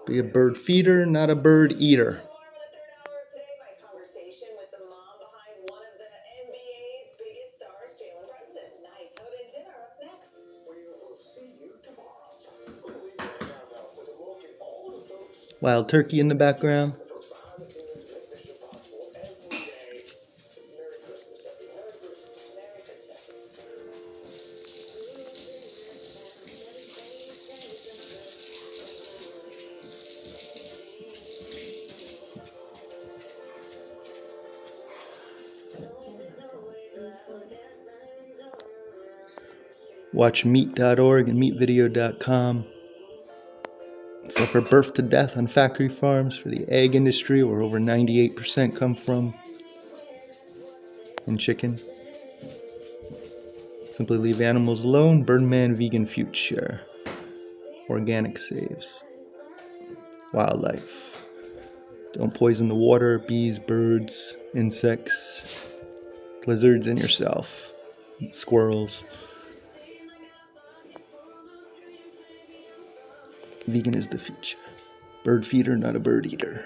Be a bird feeder, not a bird eater. Wild turkey in the background. Watch meat.org and meatvideo.com. So for birth to death on factory farms, for the egg industry, where over 98% come from, and chicken. Simply leave animals alone. Birdman vegan future. Organic saves. Wildlife. Don't poison the water, bees, birds, insects, lizards, and yourself. Squirrels. Vegan is the future. Bird feeder, not a bird eater.